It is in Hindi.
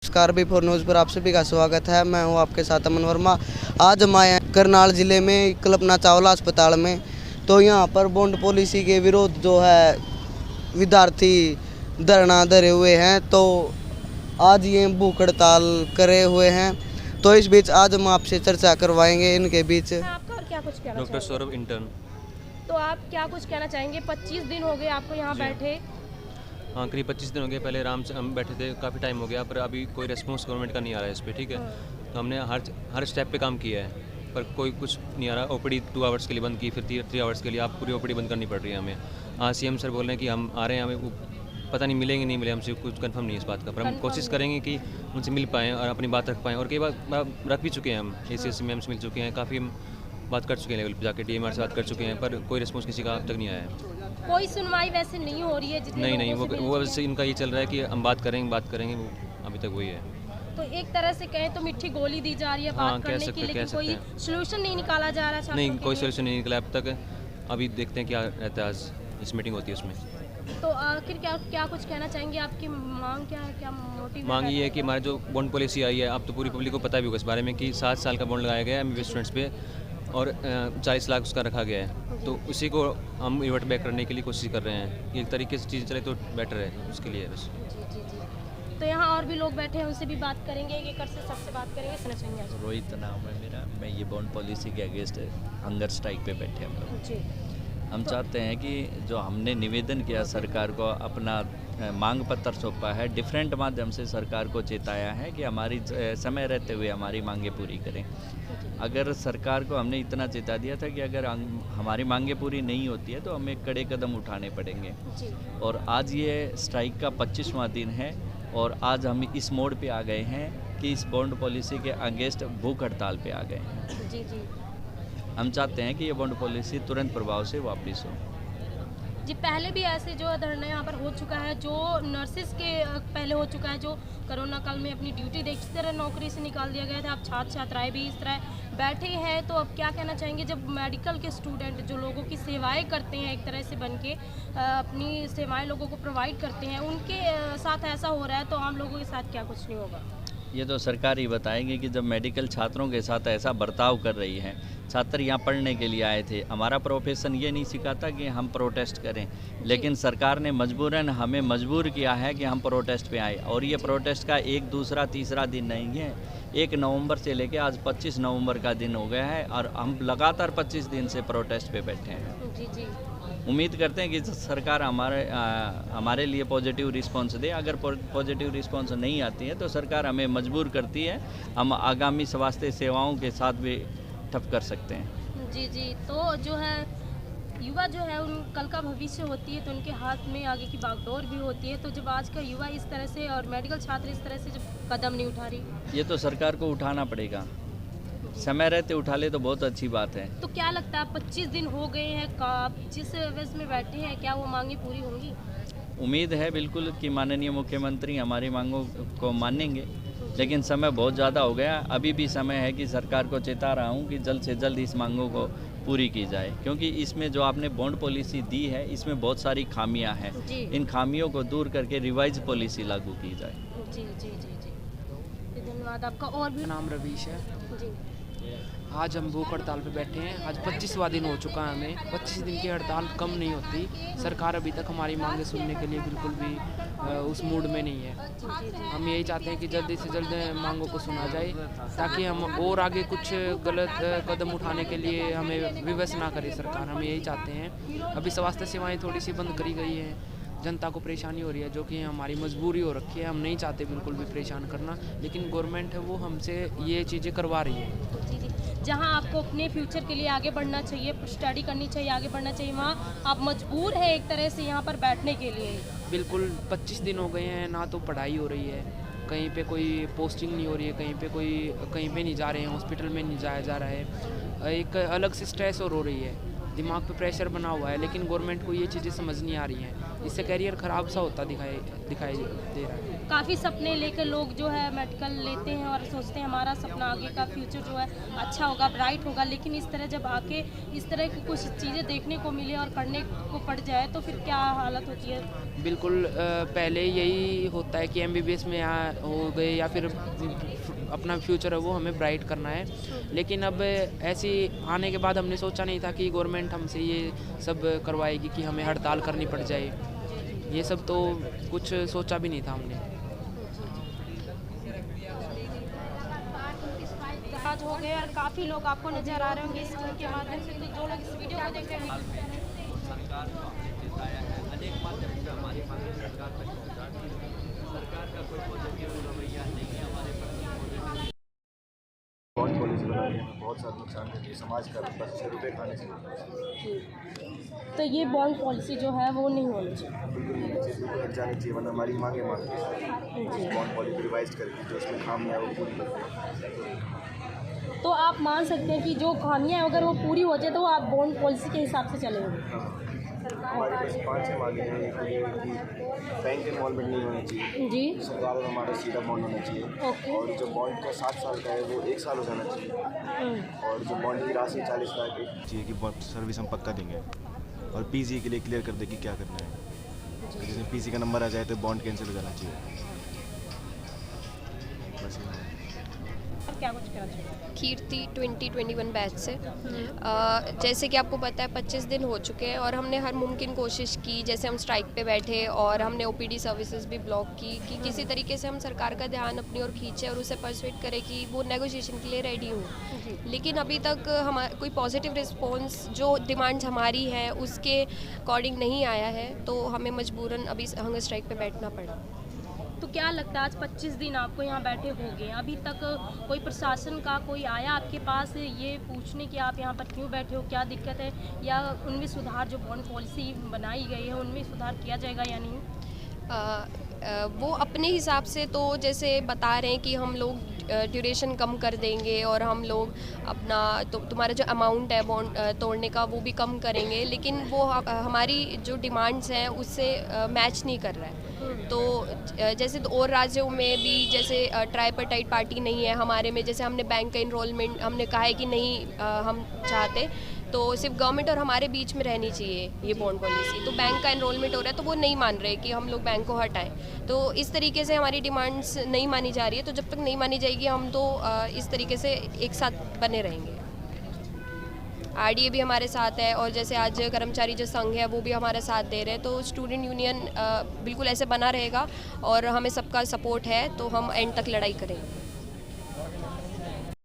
नमस्कार B4 न्यूज़ पर आप सभी का स्वागत है। मैं हूं आपके साथ अमन वर्मा। आज हम आए हैं करनाल ज़िले में कल्पना चावला अस्पताल में। तो यहां पर बॉन्ड पॉलिसी के विरोध जो है विद्यार्थी धरना धरे हुए हैं। तो आज ये भूख हड़ताल करे हुए हैं। तो इस बीच आज हम आपसे चर्चा करवाएंगे इनके बीच। आपका और क्या कुछ कहना डॉक्टर सौरभ इंटर्न। तो आप क्या कुछ कहना चाहेंगे? 25 दिन हो गए आपको यहाँ बैठे। हाँ, करीब 25 दिन हो गए। पहले आराम से हम बैठे थे, काफ़ी टाइम हो गया, पर अभी कोई रिस्पॉन्स गवर्नमेंट का नहीं आ रहा है इस पर। ठीक है, तो हमने हर स्टेप पे काम किया है, पर कोई कुछ नहीं आ रहा। ओपीडी 2 आवर्स के लिए बंद की, फिर 3 आवर्स के लिए आप पूरी ओपीडी बंद करनी पड़ रही है हमें। आज सीएम सर बोल रहे हैं कि हम आ रहे हैं, हमें पता नहीं मिलेंगे नहीं मिले, हमसे कुछ कंफर्म नहीं है इस बात का, पर हम कोशिश करेंगे कि उनसे मिल पाएँ और अपनी बात रख पाएँ। और कई बार रख भी चुके हैं, हम ACS मैम से मिल चुके हैं, काफ़ी हम बात कर चुके हैं, लेवल पर जाके DMR से बात कर चुके हैं, पर कोई रिस्पॉन्स किसी का अब तक नहीं आया है। कोई सुनवाई वैसे नहीं हो रही है? नहीं, वो वैसे इनका ये चल रहा है कि हम बात करेंगे, वो अभी तक वही है। तो एक तरह से कहें तो मिठी गोली दी जा रही है बात करने की, लेकिन कोई सोल्यूशन नहीं निकाला जा रहा। नहीं, कोई सोल्यूशन नहीं निकला अब तक। अभी देखते हैं क्या रहता है, आज इस मीटिंग होती है उसमें। तो आखिर क्या कुछ कहना चाहेंगे? आपकी मांग क्या है, क्या मोटिव? मांग ये है कि हमारे जो बॉन्ड पॉलिसी आई है, अब तो पूरी पब्लिक को पता भी होगा इस बारे में कि 7 साल का बॉन्ड लगाया गया है MBBS स्टूडेंट्स पे और 40 लाख उसका रखा गया है। तो उसी को हम रिवर्ट बैक करने के लिए कोशिश कर रहे हैं कि एक तरीके से चीज़ें चले तो बेटर है, उसके लिए बस। जी। तो यहाँ और भी लोग बैठे हैं, उनसे भी बात करेंगे, एक से सबसे बात करेंगे। सुनना चाहेंगे आज? रोहित नाम है मेरा। मैं ये बॉन्ड पॉलिसी के अगेंस्ट हंगर स्ट्राइक पे बैठे हम लोग। जी। हम चाहते हैं कि जो हमने निवेदन किया सरकार को, अपना मांग पत्र सौंपा है, डिफरेंट माध्यम से सरकार को चेताया है कि हमारी समय रहते हुए हमारी मांगें पूरी करें। अगर सरकार को हमने इतना चेता दिया था कि अगर हमारी मांगें पूरी नहीं होती है तो हमें कड़े कदम उठाने पड़ेंगे। और आज ये स्ट्राइक का 25वां दिन है और आज हम इस मोड़ पे आ गए हैं कि इस बॉन्ड पॉलिसी के अगेंस्ट भूख हड़ताल पे आ गए हैं। जी। हम चाहते हैं कि ये बॉन्ड पॉलिसी तुरंत प्रभाव से वापस हो। जी, पहले भी ऐसे जो धरना यहाँ पर हो चुका है, जो नर्सिस के पहले हो चुका है, जो कोरोना काल में अपनी ड्यूटी देख इस तरह नौकरी से निकाल दिया गया था। अब छात्र छात्राएं भी इस तरह बैठे हैं। तो अब क्या कहना चाहेंगे, जब मेडिकल के स्टूडेंट जो लोगों की सेवाएं करते हैं, एक तरह से बन के अपनी सेवाएं लोगों को प्रोवाइड करते हैं, उनके साथ ऐसा हो रहा है, तो आम लोगों के साथ क्या कुछ नहीं होगा? ये तो सरकार ही बताएगी कि जब मेडिकल छात्रों के साथ ऐसा बर्ताव कर रही है। छात्र यहाँ पढ़ने के लिए आए थे, हमारा प्रोफेशन ये नहीं सिखाता कि हम प्रोटेस्ट करें, लेकिन सरकार ने मजबूरन हमें मजबूर किया है कि हम प्रोटेस्ट पे आए। और ये प्रोटेस्ट का एक दूसरा तीसरा दिन नहीं है, 1 नवंबर से लेकर आज 25 नवंबर का दिन हो गया है और हम लगातार 25 दिन से प्रोटेस्ट पे बैठे हैं। जी। उम्मीद करते हैं कि सरकार हमारे लिए पॉजिटिव रिस्पांस दे। अगर पॉजिटिव रिस्पांस नहीं आती है तो सरकार हमें मजबूर करती है, हम आगामी स्वास्थ्य सेवाओं के साथ भी ठप कर सकते हैं। जी। तो जो है युवा जो है उन कल का भविष्य होती है, तो उनके हाथ में आगे की बागडोर भी होती है। तो जब आज का युवा इस तरह से और मेडिकल छात्र इस तरह से जब कदम नहीं उठा रही, ये तो सरकार को उठाना पड़ेगा। समय रहते उठा ले तो बहुत अच्छी बात है। तो क्या लगता है 25 दिन हो गए हैं, आप जिस वेज में बैठे हैं, क्या वो मांगे पूरी होंगी? उम्मीद है बिल्कुल कि माननीय मुख्यमंत्री हमारी मांगों को मानेंगे, लेकिन समय बहुत ज़्यादा हो गया। अभी भी समय है कि सरकार को चेता रहा हूँ कि जल्द से जल्द इस मांगों को पूरी की जाए, क्योंकि इसमें जो आपने बॉन्ड पॉलिसी दी है इसमें बहुत सारी खामियां हैं। इन खामियों को दूर करके रिवाइज पॉलिसी लागू की जाए। जी। धन्यवाद आपका। और भी नाम रवीश है जी। आज हम भूख हड़ताल पे बैठे हैं। आज 25वां दिन हो चुका है हमें। 25 दिन की हड़ताल कम नहीं होती। सरकार अभी तक हमारी मांगें सुनने के लिए बिल्कुल भी उस मूड में नहीं है। हम यही चाहते हैं कि जल्दी से जल्द मांगों को सुना जाए, ताकि हम और आगे कुछ गलत कदम उठाने के लिए हमें विवश ना करे सरकार। हम यही चाहते हैं। अभी स्वास्थ्य सेवाएँ थोड़ी सी बंद करी गई हैं, जनता को परेशानी हो रही है, जो कि हमारी मजबूरी हो रखी है। हम नहीं चाहते बिल्कुल भी परेशान करना, लेकिन गवर्नमेंट है वो हमसे ये चीज़ें करवा रही है। जी। जहाँ आपको अपने फ्यूचर के लिए आगे बढ़ना चाहिए, स्टडी करनी चाहिए, आगे बढ़ना चाहिए, वहाँ आप मजबूर है एक तरह से यहाँ पर बैठने के लिए। बिल्कुल 25 दिन हो गए हैं, ना तो पढ़ाई हो रही है, कहीं पे कोई पोस्टिंग नहीं हो रही है, कहीं पे नहीं जा रहे हैं, हॉस्पिटल में नहीं जाया जा रहा है। एक अलग से स्ट्रेस और हो रही है, दिमाग पे प्रेशर बना हुआ है, लेकिन गवर्नमेंट को ये चीज़ें समझ नहीं आ रही हैं। इससे करियर ख़राब सा होता दिखाई दे रहा है। काफ़ी सपने लेकर लोग जो है मेडिकल लेते हैं और सोचते हैं हमारा सपना आगे का फ्यूचर जो है अच्छा होगा, ब्राइट होगा, लेकिन इस तरह जब आके इस तरह की कुछ चीज़ें देखने को मिले और करने को पड़ जाए तो फिर क्या हालत होती है? बिल्कुल पहले यही होता है कि MBBS में यहाँ हो गए या फिर अपना फ्यूचर है वो हमें ब्राइट करना है, लेकिन अब ऐसे आने के बाद हमने सोचा नहीं था कि गवर्नमेंट हमसे ये सब करवाएगी कि हमें हड़ताल करनी पड़ जाए। ये सब तो कुछ सोचा भी नहीं था हमने। आज हो गए और काफ़ी लोग आपको नज़र आ रहे होंगे इस स्कूल के माध्यम से, तो जो लोग इस वीडियो को देख रहे हैं सरकार को हमने जिताया है, अनेक माध्यम से हमारी मांगें सरकार तक पहुँचाती है। सरकार का कोई पॉजिटिव रवैया नहीं है हमारे पर। बॉन्ड पॉलिसी बनाने में बहुत सारा नुकसान करती है समाज का, 10 रुपये खाने से। तो ये बॉन्ड पॉलिसी जो है वो नहीं होनी चाहिए। बिल्कुल नहीं चाहिए, बिल्कुल हट जानी चाहिए, वरना हमारी मांगे मांगते बॉन्ड पॉलिसी रिवाइज करके जो उसमें खामियां है वो पूरी करते। तो आप मान सकते हैं कि जो खामियां हैं अगर वो पूरी हो जाए तो आप बॉन्ड पॉलिसी के हिसाब से चलेंगे। हमारे पास 5-6 मांगे हैं। एक ये है कि बैंक इन्वॉल्वमेंट नहीं होनी चाहिए जी, सरकार और हमारा सीधा बॉन्ड होना चाहिए। ओके। और जो बॉन्ड का 7 साल का है वो 1 साल हो जाना चाहिए। और जो बॉन्ड की राशि 40 लाख चाहिए कि बॉन्ड सर्विस हम पक्का देंगे और PG के लिए क्लियर कर दे कि क्या करना है। जिसमें PG का नंबर आ जाए तो बॉन्ड कैंसिल हो जाना चाहिए। बस क्या कुछ कहना चाहिए? कीर्ति 2021 बैच से। जैसे कि आपको पता है 25 दिन हो चुके हैं और हमने हर मुमकिन कोशिश की, जैसे हम स्ट्राइक पे बैठे और हमने OPD सर्विसेज भी ब्लॉक की कि किसी तरीके से हम सरकार का ध्यान अपनी ओर खींचे और उसे परsuade करें कि वो नेगोशिएशन के लिए रेडी हो। लेकिन अभी तक हमारा कोई पॉजिटिव रिस्पॉन्स जो डिमांड्स हमारी है उसके अकॉर्डिंग नहीं आया है, तो हमें मजबूरन अभी हंगर स्ट्राइक पे बैठना पड़ा। तो क्या लगता है आज 25 दिन आपको यहाँ बैठे हो गए, अभी तक कोई प्रशासन का कोई आया आपके पास ये पूछने कि आप यहाँ पर क्यों बैठे हो, क्या दिक्कत है, या उनमें सुधार जो बॉन्ड पॉलिसी बनाई गई है उनमें सुधार किया जाएगा या नहीं? वो अपने हिसाब से तो जैसे बता रहे हैं कि हम लोग ड्यूरेशन कम कर देंगे और हम लोग अपना तो तुम्हारा जो अमाउंट है बॉन्ड तोड़ने का वो भी कम करेंगे, लेकिन वो हमारी जो डिमांड्स हैं उससे मैच नहीं कर रहा है। तो जैसे तो और राज्यों में भी जैसे ट्राइपार्टाइट पार्टी नहीं है, हमारे में जैसे हमने बैंक का इनरोलमेंट हमने कहा है कि नहीं हम चाहते, तो सिर्फ गवर्नमेंट और हमारे बीच में रहनी चाहिए ये बॉन्ड पॉलिसी। तो बैंक का एनरोलमेंट हो रहा है तो वो नहीं मान रहे कि हम लोग बैंक को हटाएं, तो इस तरीके से हमारी डिमांड्स नहीं मानी जा रही है। तो जब तक नहीं मानी जाएगी हम तो इस तरीके से एक साथ बने रहेंगे। RDA भी हमारे साथ है और जैसे आज कर्मचारी जो संघ है वो भी हमारा साथ दे रहे हैं, तो स्टूडेंट यूनियन बिल्कुल ऐसे बना रहेगा और हमें सबका सपोर्ट है, तो हम एंड तक लड़ाई करेंगे।